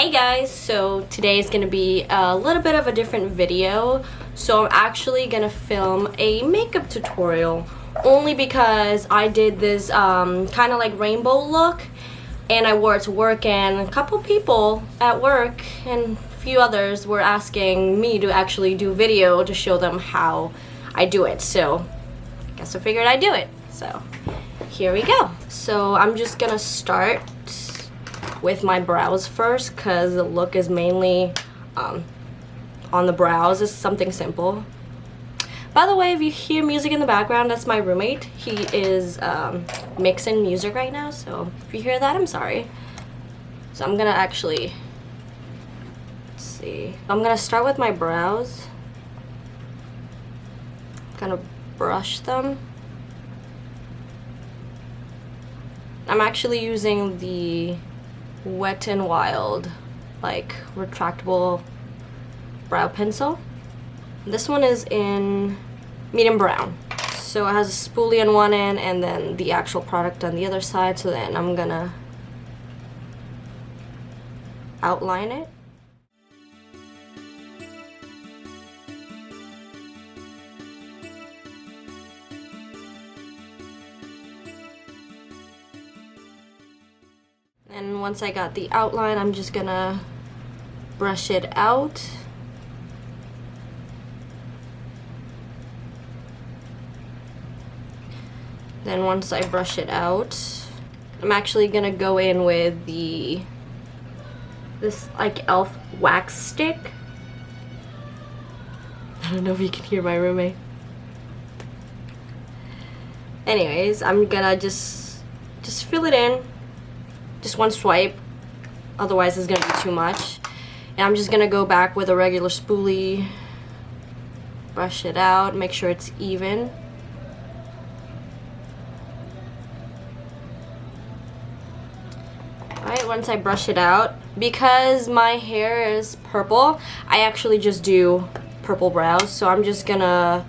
Hey guys, so today is gonna be a little bit of a different video. So I'm actually gonna film a makeup tutorial only because I did this kind of like rainbow look and I wore it to work, and a couple people at work and a few others were asking me to actually do video to show them how I do it. So I guess I figured I'd do it. So here we go. So I'm just gonna start with my brows first because the look is mainly on the brows. It's something simple. By the way, if you hear music in the background, that's my roommate. He is mixing music right now, so if you hear that, I'm sorry. So I'm gonna actually, let's see. I'm gonna start with my brows. Gonna brush them. I'm actually using the Wet n Wild like retractable brow pencil. This one is in medium brown, so it has a spoolie on one end and then the actual product on the other side. So then I'm gonna outline it. And once I got the outline, I'm just gonna brush it out. Then once I brush it out, I'm actually gonna go in with this like e.l.f. wax stick. I don't know if you can hear my roommate. Anyways, I'm gonna just fill it in. Just one swipe, otherwise it's gonna be too much. And I'm just gonna go back with a regular spoolie, brush it out, make sure it's even. Alright, once I brush it out, because my hair is purple, I actually just do purple brows. So I'm just gonna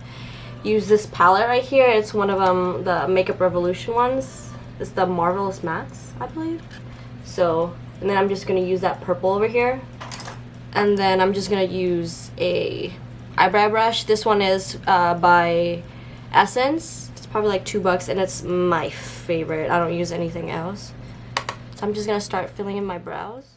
use this palette right here. It's one of them, the Makeup Revolution ones. It's the Marvelous Mattes, I believe. So, and then I'm just gonna use that purple over here. And then I'm just gonna use a eyebrow brush. This one is by Essence. It's probably like $2 and it's my favorite. I don't use anything else. So I'm just gonna start filling in my brows.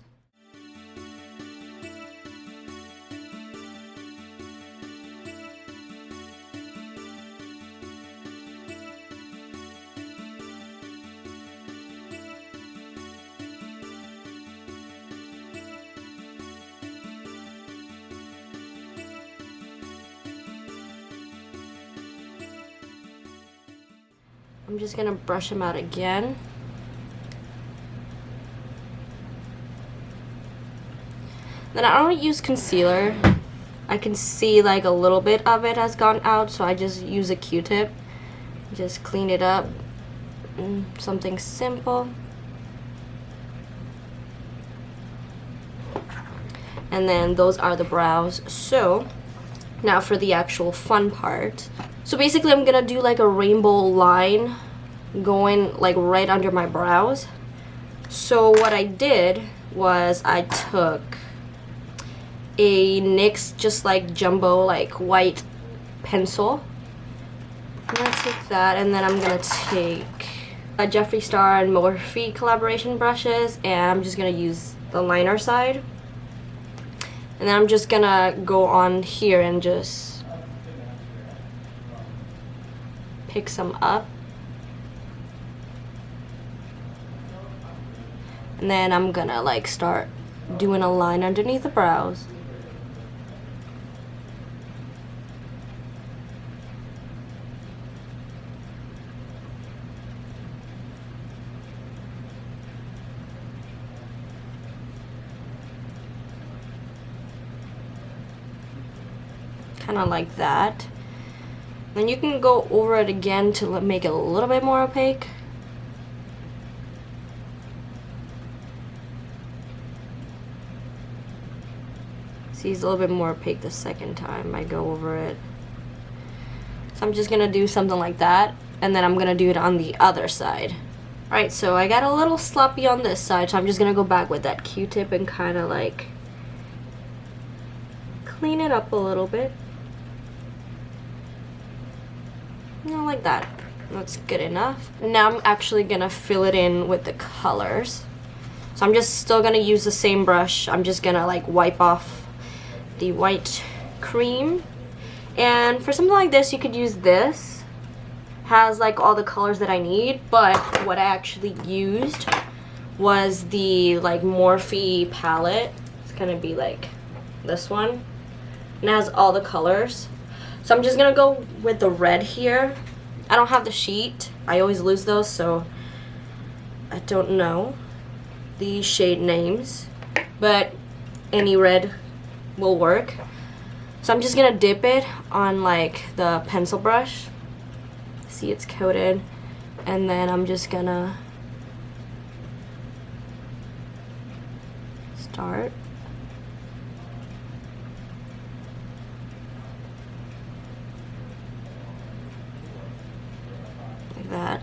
I'm just gonna brush them out again. Then I don't use concealer. I can see like a little bit of it has gone out, so I just use a Q-tip. Just clean it up. Something simple. And then those are the brows. So now for the actual fun part. So basically I'm gonna do like a rainbow line going like right under my brows. So what I did was I took a NYX just like jumbo like white pencil. I'm gonna take that, and then I'm gonna take a Jeffree Star and Morphe collaboration brushes, and I'm just gonna use the liner side. And then I'm just gonna go on here and just pick some up. And then I'm gonna like start doing a line underneath the brows. Kind of like that. Then you can go over it again to make it a little bit more opaque. See, it's a little bit more opaque the second time I go over it. So I'm just gonna do something like that, and then I'm gonna do it on the other side. Alright, so I got a little sloppy on this side, so I'm just gonna go back with that Q-tip and kind of like clean it up a little bit. You know, like that. That's good enough. Now I'm actually gonna fill it in with the colors. So I'm just still gonna use the same brush. I'm just gonna like wipe off the white cream. And for something like this, you could use this. Has like all the colors that I need, but what I actually used was the like Morphe palette. It's gonna be like this one. And it has all the colors. So I'm just gonna go with the red here. I don't have the sheet. I always lose those, so I don't know the shade names, but any red will work. So I'm just gonna dip it on like the pencil brush. See, it's coated, and then I'm just gonna start. That.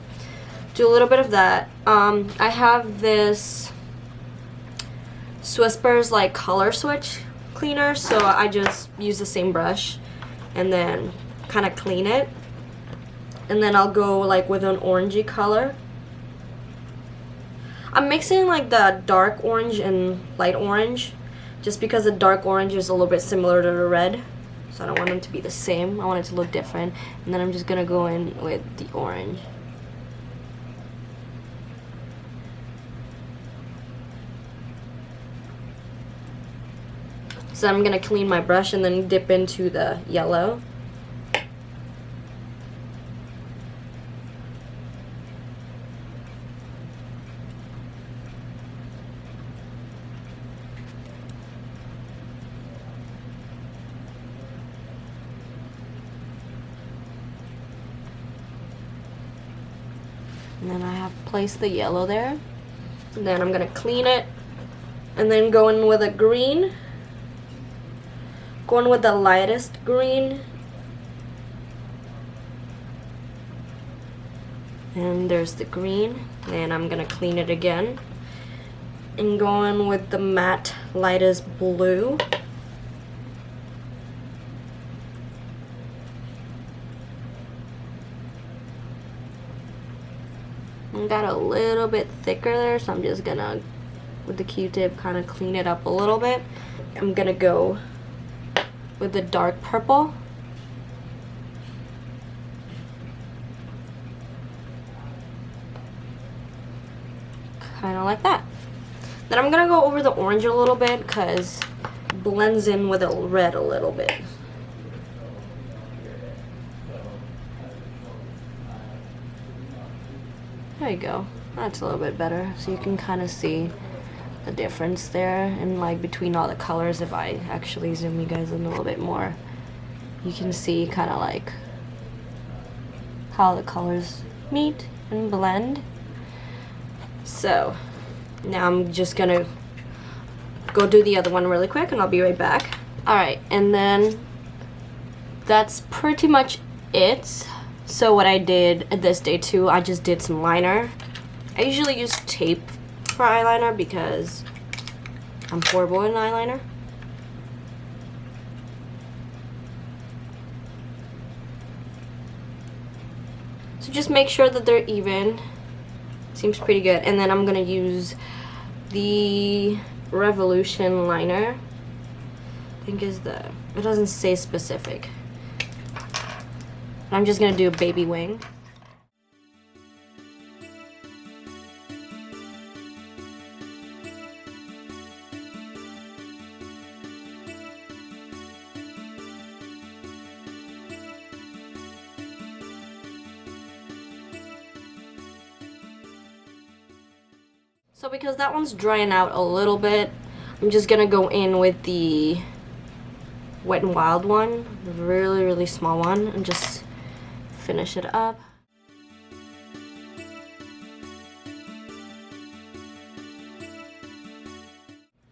Do a little bit of that. I have this Swisspers like color switch cleaner, so I just use the same brush and then kind of clean it, and then I'll go like with an orangey color. I'm mixing like the dark orange and light orange just because the dark orange is a little bit similar to the red. So I don't want them to be the same. I want it to look different. And then I'm just gonna go in with the orange. So I'm gonna clean my brush and then dip into the yellow. And then I have placed the yellow there. And then I'm gonna clean it and then go in with a green. Going with the lightest green. And there's the green. And I'm gonna clean it again. And going with the matte lightest blue. And got a little bit thicker there, so I'm just gonna, with the Q-tip, kind of clean it up a little bit. I'm gonna go with the dark purple. Kind of like that. Then I'm gonna go over the orange a little bit because it blends in with the red a little bit. There you go. That's a little bit better. So you can kind of see the difference there, and like between all the colors. If I actually zoom you guys in a little bit more, you can see kind of like how the colors meet and blend. So now I'm just gonna go do the other one really quick and I'll be right back. Alright, and then that's pretty much it. So what I did this day too, I just did some liner. I usually use tape for eyeliner because I'm horrible in eyeliner. So just make sure that they're even. Seems pretty good. And then I'm gonna use the Revolution liner. I think is the, it doesn't say specific. I'm just gonna do a baby wing. So because that one's drying out a little bit, I'm just gonna go in with the Wet n Wild one, really small one, and just finish it up.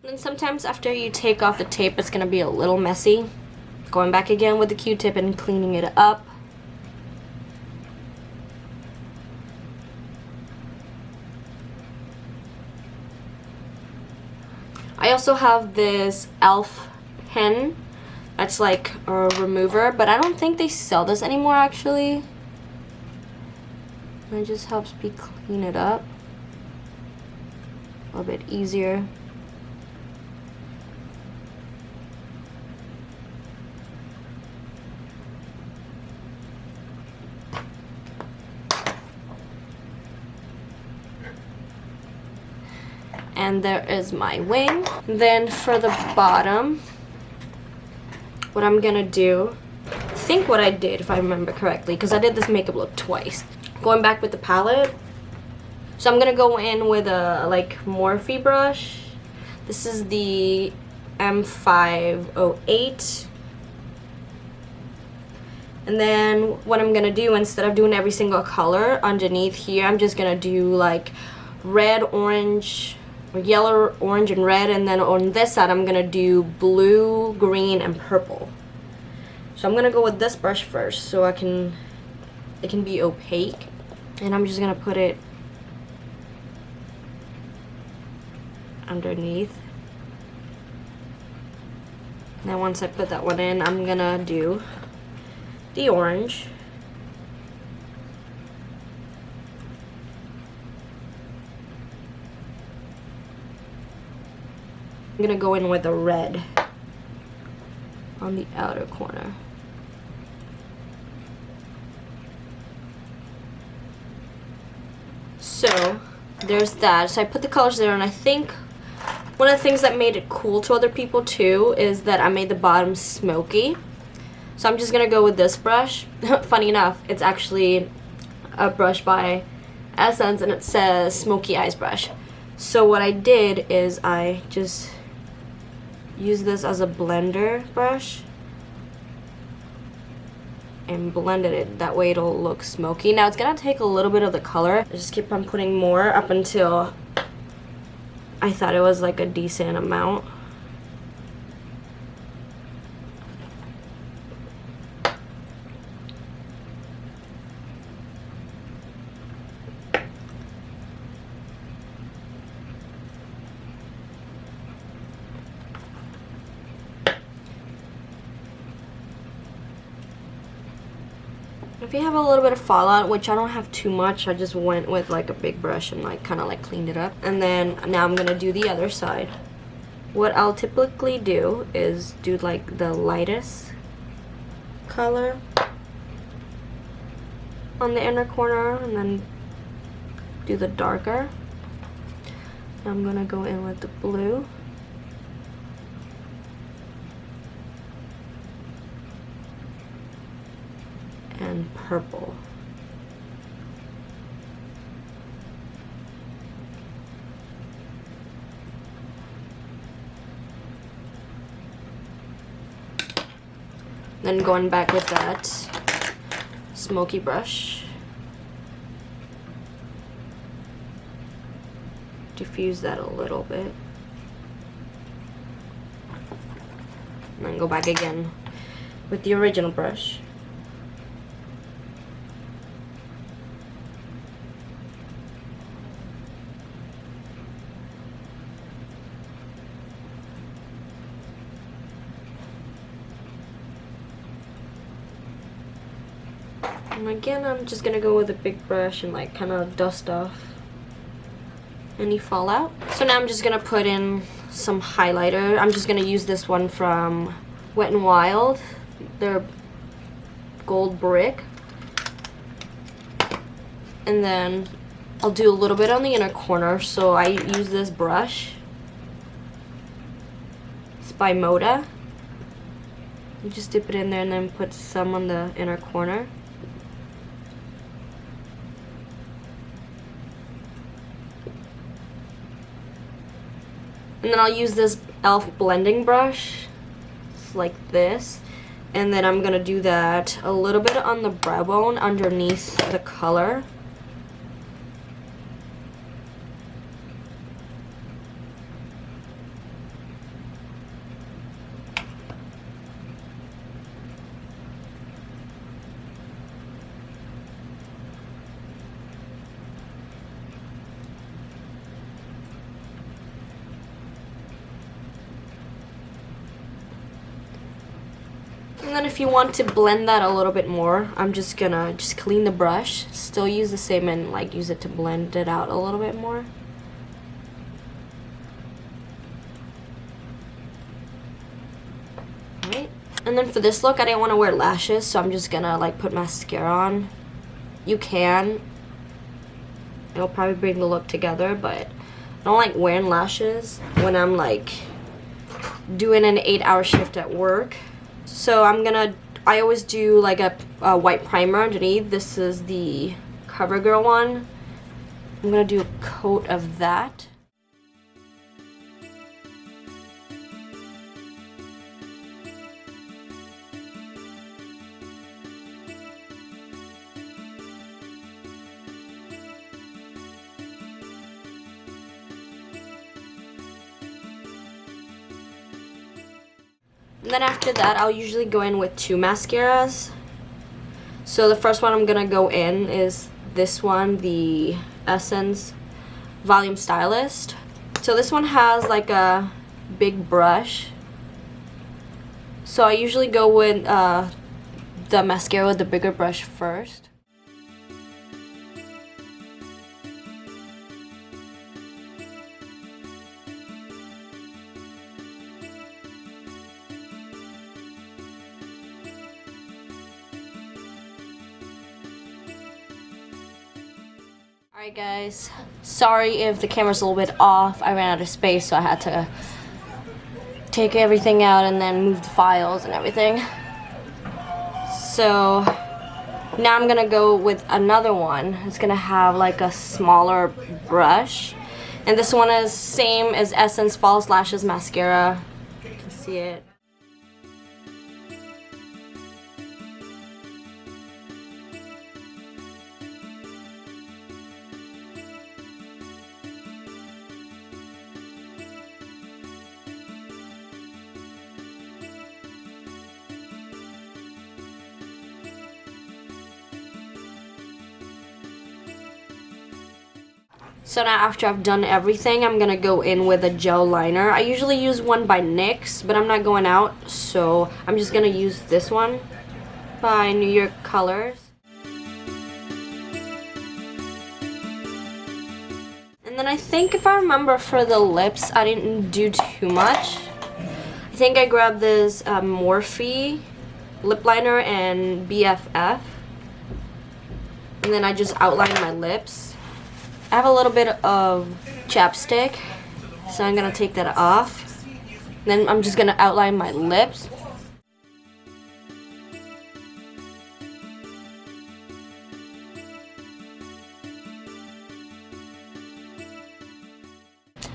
And then sometimes after you take off the tape, it's gonna be a little messy. Going back again with the Q-tip and cleaning it up. also have this e.l.f. pen. That's like a remover, but I don't think they sell this anymore actually. It just helps me clean it up a little bit easier. And there is my wing. Then for the bottom, what I'm gonna do, I think what I did, if I remember correctly, because I did this makeup look twice. Going back with the palette, so I'm gonna go in with a like Morphe brush. This is the M508. And then what I'm gonna do, instead of doing every single color underneath here, I'm just gonna do like red, orange, or yellow, orange, and red, and then on this side I'm gonna do blue, green, and purple. So I'm gonna go with this brush first, so it can be opaque, and I'm just gonna put it underneath. And then once I put that one in, I'm gonna do the orange. I'm gonna go in with the red on the outer corner. So there's that. So I put the colors there, and I think one of the things that made it cool to other people too is that I made the bottom smoky. So I'm just gonna go with this brush. Funny enough, it's actually a brush by Essence, and it says Smoky Eyes brush. So what I did is I just used this as a blender brush and blended it. That way it'll look smoky. Now it's gonna take a little bit of the color. I just keep on putting more up until I thought it was like a decent amount. If you have a little bit of fallout, which I don't have too much, I just went with like a big brush and like kind of like cleaned it up. And then now I'm gonna do the other side. What I'll typically do is do like the lightest color on the inner corner and then do the darker. I'm gonna go in with the blue. And purple. Then going back with that smoky brush, diffuse that a little bit, and then go back again with the original brush. And again, I'm just gonna go with a big brush and like kind of dust off any fallout. So now I'm just gonna put in some highlighter. I'm just gonna use this one from Wet n Wild. They're gold brick. And then I'll do a little bit on the inner corner. So I use this brush. It's by Moda. You just dip it in there and then put some on the inner corner. And then I'll use this e.l.f. blending brush, just like this. And then I'm gonna do that a little bit on the brow bone underneath the color. And then if you want to blend that a little bit more, I'm just gonna clean the brush, still use the same and like use it to blend it out a little bit more. Alright, and then for this look, I didn't want to wear lashes, so I'm just gonna like put mascara on. You can. It'll probably bring the look together, but I don't like wearing lashes when I'm like doing an 8-hour shift at work. So I always do like a white primer underneath. This is the CoverGirl one. I'm gonna do a coat of that. And then after that, I'll usually go in with 2 mascaras. So the first one I'm gonna go in is this one, the Essence Volume Stylist. So this one has like a big brush. So I usually go with the mascara with the bigger brush first. Alright guys, sorry if the camera's a little bit off. I ran out of space, so I had to take everything out and then move the files and everything. So now I'm gonna go with another one. It's gonna have like a smaller brush. And this one is same as Essence False Lashes Mascara. You can see it. So now after I've done everything, I'm gonna go in with a gel liner. I usually use one by NYX, but I'm not going out, so I'm just gonna use this one by New York Colors. And then I think, if I remember, for the lips, I didn't do too much. I think I grabbed this Morphe lip liner and BFF. And then I just outlined my lips. I have a little bit of chapstick, so I'm gonna take that off. Then I'm just gonna outline my lips.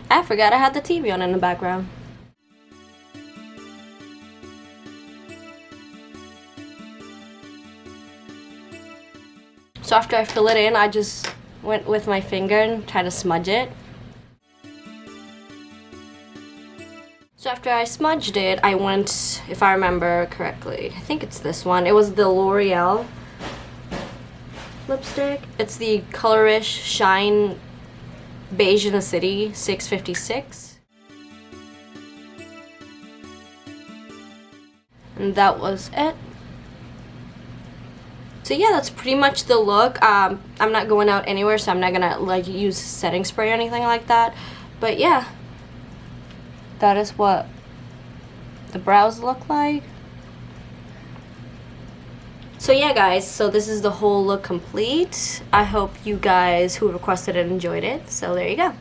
I forgot I had the TV on in the background. So after I fill it in, I just went with my finger and tried to smudge it. So after I smudged it, I went, if I remember correctly, I think it's this one. It was the L'Oreal lipstick. It's the Colorish Shine Beige in the City 656. And that was it. So yeah, that's pretty much the look. I'm not going out anywhere, so I'm not gonna like use setting spray or anything like that. But yeah, that is what the brows look like. So yeah guys, so this is the whole look complete. I hope you guys who requested it enjoyed it. So there you go.